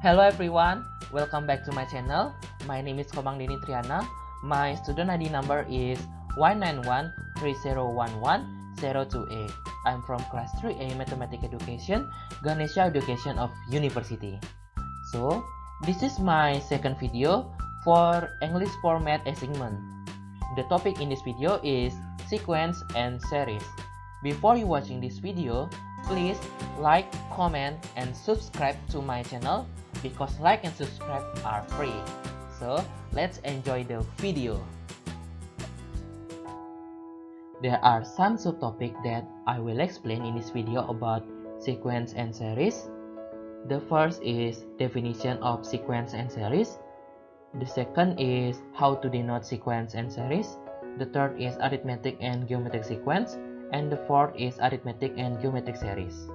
Hello everyone, welcome back to my channel. My name is Komang Triana. My student ID number is 191301102A. I'm from class 3A Mathematic Education, Ganesha Education of University. So, this is my second video for English format assignment. The topic in this video is sequence and series. Before you watching this video, please like, comment, and subscribe to my channel because like and subscribe are free. So let's enjoy the video. There are some subtopics that I will explain in this video about sequence and series. The first is definition of sequence and series. The second is how to denote sequence and series. The third is arithmetic and geometric sequence. And the fourth is arithmetic and geometric series.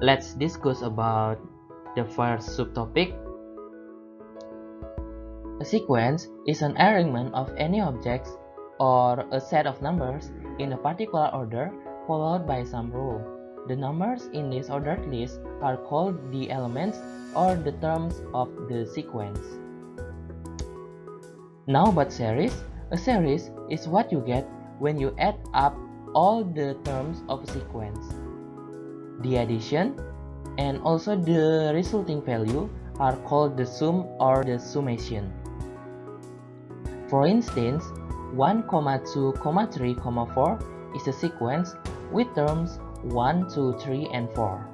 Let's discuss about the first subtopic. A sequence is an arrangement of any objects or a set of numbers in a particular order followed by some rule. The numbers in this ordered list are called the elements or the terms of the sequence. Now about series. A series is what you get when you add up all the terms of a sequence. The addition and also the resulting value are called the sum or the summation. For instance, 1, 2, 3, 4 is a sequence with terms 1, 2, 3, and 4.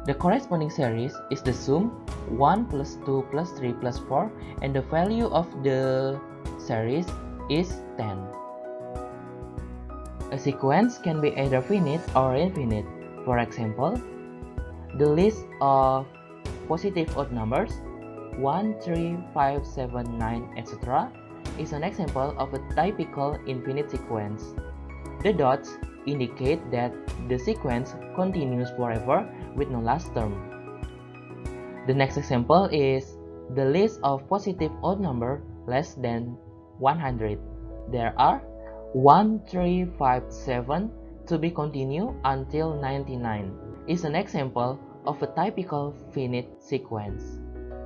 The corresponding series is the sum 1 plus 2 plus 3 plus 4, and the value of the series is 10. A sequence can be either finite or infinite. For example, the list of positive odd numbers 1, 3, 5, 7, 9, etc. is an example of a typical infinite sequence. The dots indicate that the sequence continues forever with no last term. The next example is the list of positive odd number less than 100. There are 1, 3, 5, 7 to be continued until 99 is an example of a typical finite sequence.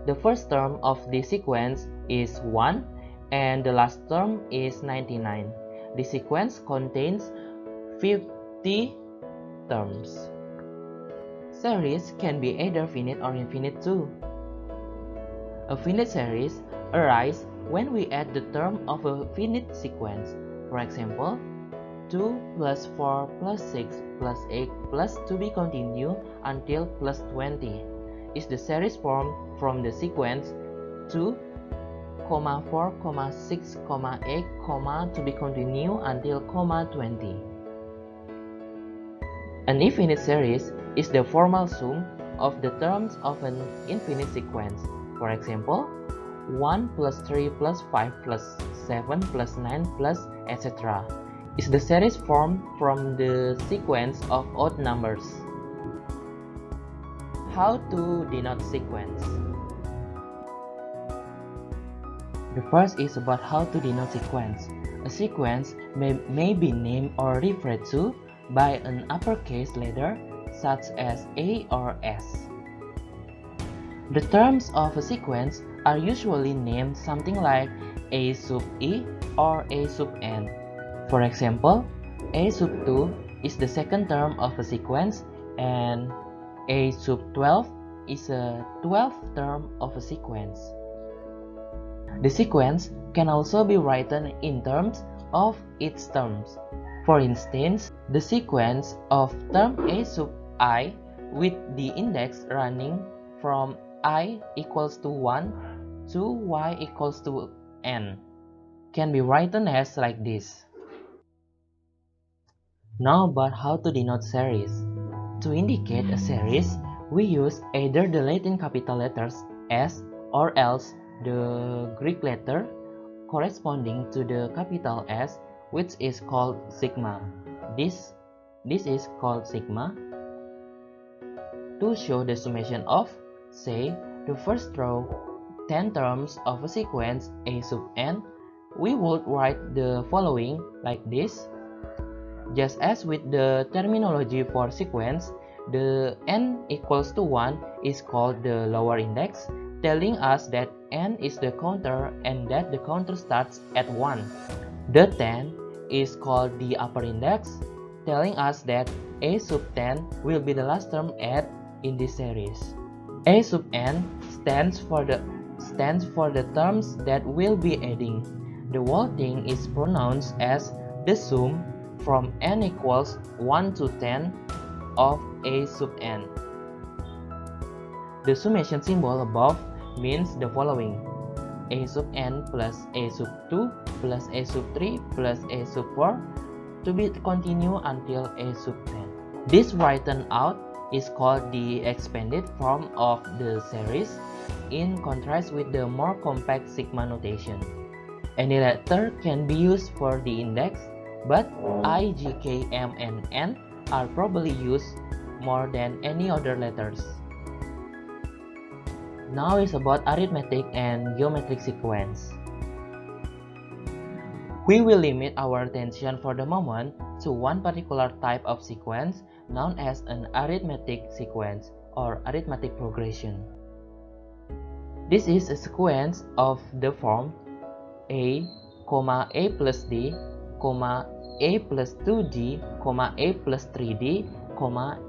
The first term of the sequence is 1 and the last term is 99. The sequence contains 50 terms. Series can be either finite or infinite too. A finite series arises when we add the term of a finite sequence. For example, 2 plus 4 plus 6 plus 8 plus to be continued until plus 20 is the series form from the sequence 2, 4, 6, 8, to be continued until 20. An infinite series is the formal sum of the terms of an infinite sequence. For example, 1 plus 3 plus 5 plus 7 plus 9 plus etc. is the series form from the sequence of odd numbers. How to denote sequence? The first is about how to denote sequence. A sequence may be named or referred to by an uppercase letter such as A or S. The terms of a sequence are usually named something like A sub E or A sub N. For example, A sub 2 is the second term of a sequence and A sub 12 is a 12th term of a sequence. The sequence can also be written in terms of its terms. For instance, the sequence of term A sub I with the index running from I equals to 1 to Y equals to N can be written as like this. Now about how to denote series. To indicate a series, we use either the Latin capital letters S or else the Greek letter corresponding to the capital S, which is called sigma. This is called sigma. To show the summation of, say, the first row 10 terms of a sequence A sub n, we would write the following like this. Just as with the terminology for sequence, the n equals to 1 is called the lower index, telling us that n is the counter and that the counter starts at 1. The 10 is called the upper index, telling us that a sub 10 will be the last term in this series. A sub n stands for the terms that will be adding. The whole thing is pronounced as the sum from n equals 1 to 10 of a sub n. The summation symbol above means the following: a sub n plus a sub 2 plus a sub 3 plus a sub 4 to be continued until a sub 10. This written out is called the expanded form of the series, in contrast with the more compact sigma notation. Any letter can be used for the index, but I, J, K, M, and N are probably used more than any other letters. Now is about arithmetic and geometric sequence. We will limit our attention for the moment to one particular type of sequence known as an arithmetic sequence or arithmetic progression. This is a sequence of the form a, a plus d, a plus 2d, a plus 3d,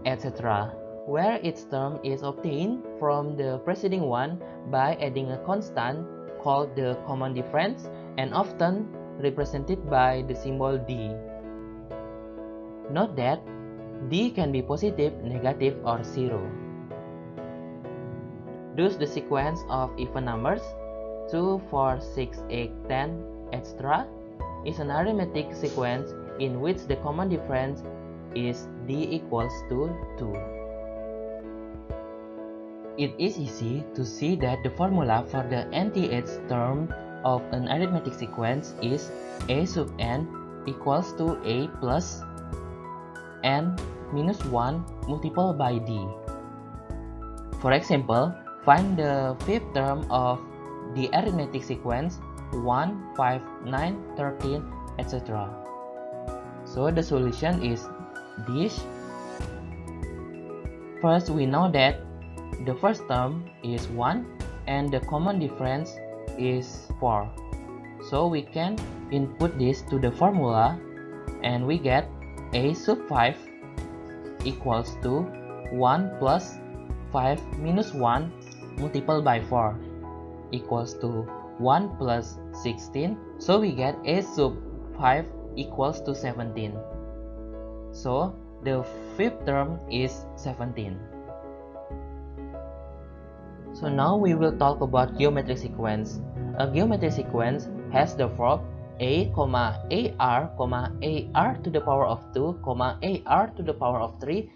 etc., where its term is obtained from the preceding one by adding a constant called the common difference and often represented by the symbol d. Note that d can be positive, negative, or 0. Thus, the sequence of even numbers 2, 4, 6, 8, 10, etc. is an arithmetic sequence in which the common difference is d equals to 2. It is easy to see that the formula for the nth term of an arithmetic sequence is a sub n equals to a plus n minus 1 multiplied by d. For example, find the fifth term of the arithmetic sequence 1, 5, 9, 13, etc. So the solution is this. First, we know that the first term is 1 and the common difference is 4. So we can input this to the formula and we get a sub 5 equals to 1 plus 5 minus 1 multiplied by 4 equals to 1 plus 16. So we get a sub 5 equals to 17. So the fifth term is 17. So now we will talk about geometric sequence. A geometric sequence has the form a, ar, ar to the power of 2, ar to the power of 3,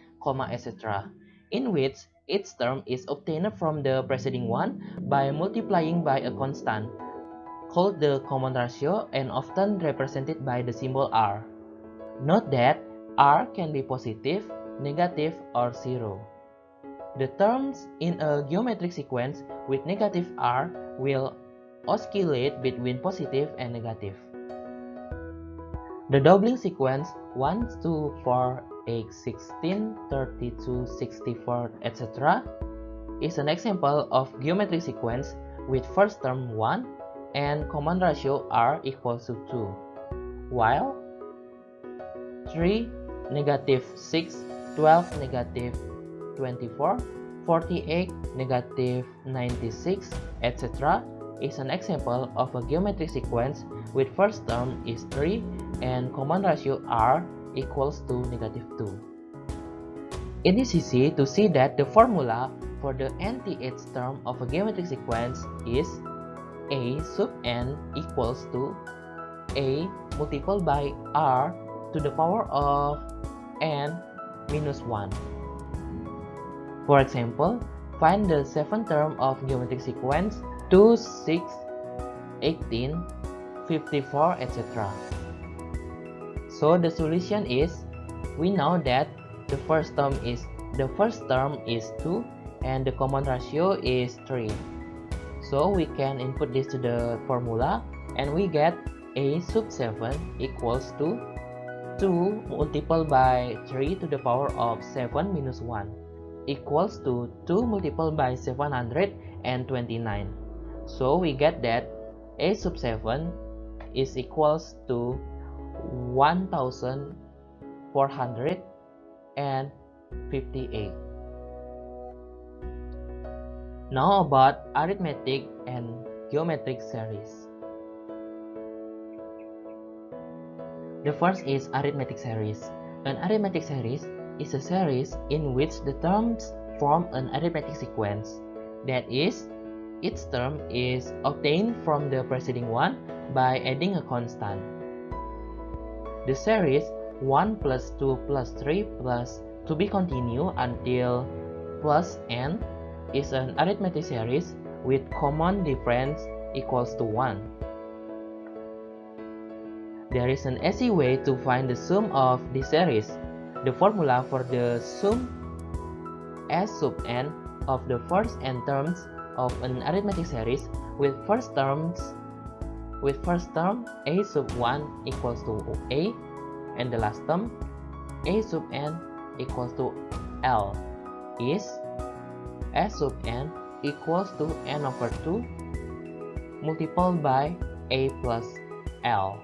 etc., in which each term is obtained from the preceding one by multiplying by a constant, called the common ratio and often represented by the symbol r. Note that r can be positive, negative, or 0. The terms in a geometric sequence with negative r will oscillate between positive and negative. The doubling sequence 1, 2, 4, 8, 16, 32, 64, etc. is an example of geometric sequence with first term 1 and common ratio r equals to 2, while 3, negative 6, 12, negative 24, 48, negative 96, etc. is an example of a geometric sequence with first term is 3 and common ratio r equals to negative 2. It is easy to see that the formula for the nth term of a geometric sequence is a sub n equals to a multiplied by r to the power of n minus 1. For example, find the seventh term of geometric sequence 2, 6, 18, 54, etc. So the solution is, we know that the first term is 2 and the common ratio is 3. So we can input this to the formula and we get a sub 7 equals to 2 multiplied by 3 to the power of 7 minus 1 equals to 2 multiplied by 729. So we get that a sub 7 is equals to 1458. Now about arithmetic and geometric series. The first is arithmetic series. An arithmetic series is a series in which the terms form an arithmetic sequence. That is, each term is obtained from the preceding one by adding a constant. The series 1 plus 2 plus 3 plus to be continued until plus n is an arithmetic series with common difference equals to 1. There is an easy way to find the sum of this series. The formula for the sum S sub n of the first n terms of an arithmetic series with first term a sub 1 equals to a, and the last term a sub n equals to l is S sub n equals to n over 2 multiplied by a plus l.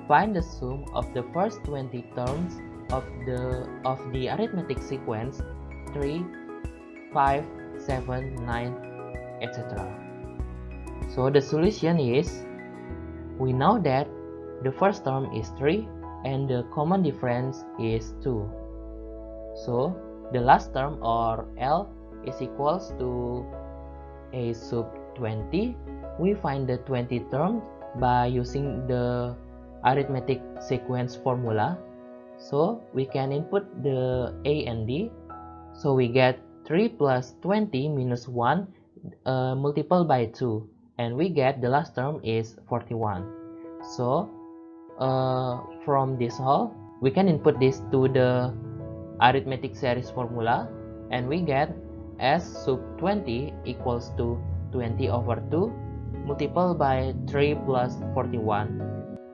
Find the sum of the first 20 terms of the arithmetic sequence 3, 5, 7, 9, etc. So the solution is, we know that the first term is 3 and the common difference is 2. So the last term, or L, is equals to a sub 20. We find the 20 term by using the arithmetic sequence formula. So we can input the a and d. So we get 3 plus 20 minus 1 multiplied by 2, and we get the last term is 41. So from this whole, we can input this to the arithmetic series formula, and we get S sub 20 equals to 20 over 2 multiplied by 3 plus 41,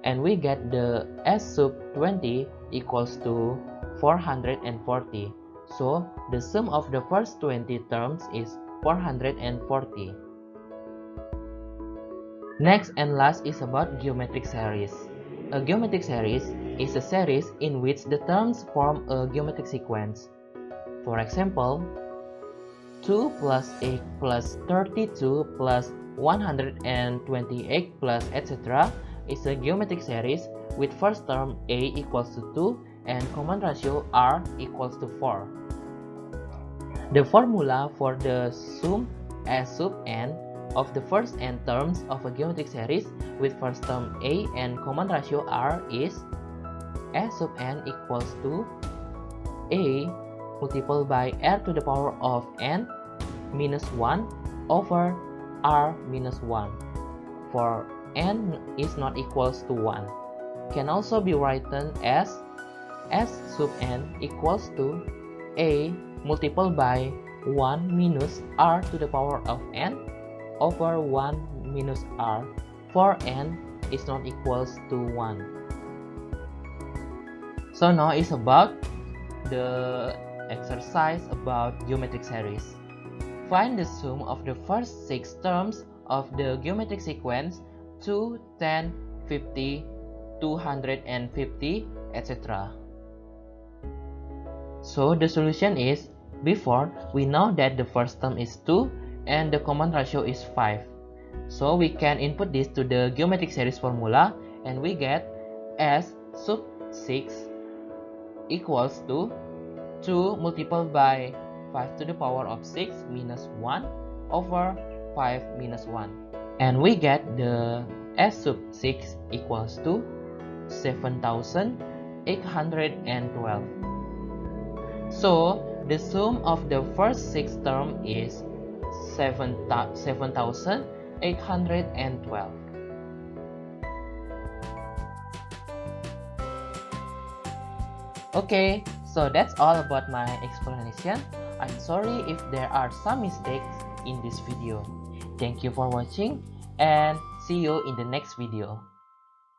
and we get the S sub 20 equals to 440. So the sum of the first 20 terms is 440. Next and last is about geometric series. A geometric series is a series in which the terms form a geometric sequence. For example, 2 plus 8 plus 32 plus 128 plus etc. is a geometric series with first term a equals to 2 and common ratio r equals to 4. The formula for the sum S sub n of the first n terms of a geometric series with first term a and common ratio r is S sub n equals to a multiplied by r to the power of n minus 1 over r minus 1, for n is not equals to 1. Can also be written as S sub n equals to a multiplied by 1 minus r to the power of n over 1 minus r, for n is not equals to 1. So now it's about the exercise about geometric series. Find the sum of the first 6 terms of the geometric sequence 2, 10, 50, 250, etc. So the solution is, before we know that the first term is 2 and the common ratio is 5. So we can input this to the geometric series formula, and we get S sub 6 equals to 2 multiplied by 5 to the power of 6 minus 1 over 5 minus 1. And we get the S sub 6 equals to 7,812. So the sum of the first 6 term is 7,812. Okay, so that's all about my explanation. I'm sorry if there are some mistakes in this video. Thank you for watching and see you in the next video.